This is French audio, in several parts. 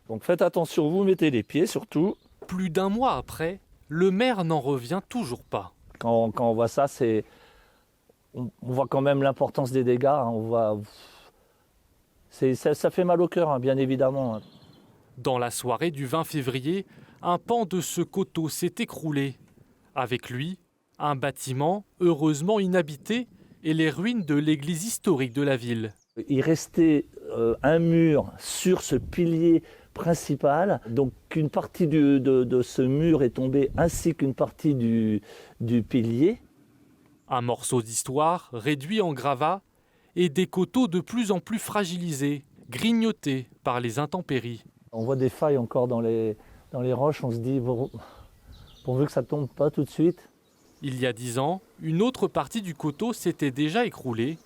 Donc faites attention, vous mettez les pieds surtout. Plus d'un mois après, le maire n'en revient toujours pas. Quand on voit ça, on voit quand même l'importance des dégâts. Hein. Ça fait mal au cœur, hein, bien évidemment. Dans la soirée du 20 février, un pan de ce coteau s'est écroulé. Avec lui, un bâtiment heureusement inhabité et les ruines de l'église historique de la ville. Il restait un mur sur ce pilier principal. Donc une partie de ce mur est tombée ainsi qu'une partie du pilier. Un morceau d'histoire réduit en gravat et des coteaux de plus en plus fragilisés, grignotés par les intempéries. On voit des failles encore dans les roches. On se dit, pourvu que ça ne tombe pas tout de suite. Il y a 10 ans, une autre partie du coteau s'était déjà écroulée.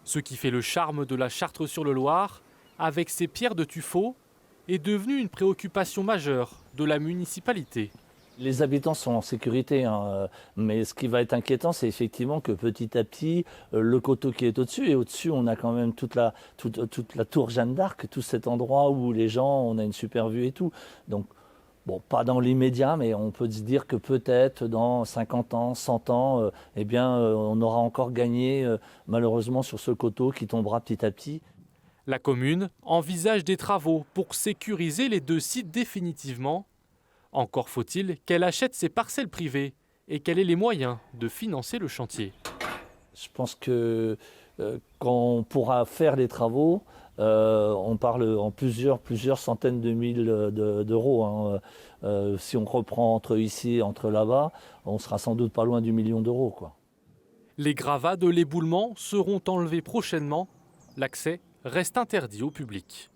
Ce qui fait le charme de la Chartre-sur-le-Loir, avec ses pierres de tuffeau, est devenu une préoccupation majeure de la municipalité. Les habitants sont en sécurité, hein, mais ce qui va être inquiétant, c'est effectivement que petit à petit, le coteau qui est au-dessus, et au-dessus, on a quand même toute la tour Jeanne d'Arc, tout cet endroit où les gens, on a une super vue et tout. Donc, bon, pas dans l'immédiat, mais on peut se dire que peut-être dans 50 ans, 100 ans, on aura encore gagné, malheureusement, sur ce coteau qui tombera petit à petit. La commune envisage des travaux pour sécuriser les deux sites définitivement. Encore faut-il qu'elle achète ses parcelles privées et qu'elle ait les moyens de financer le chantier. Je pense que quand on pourra faire les travaux, on parle en plusieurs centaines de mille d'euros. Hein. Si on reprend entre ici et entre là-bas, on sera sans doute pas loin du million d'euros, quoi. Les gravats de l'éboulement seront enlevés prochainement. L'accès reste interdit au public.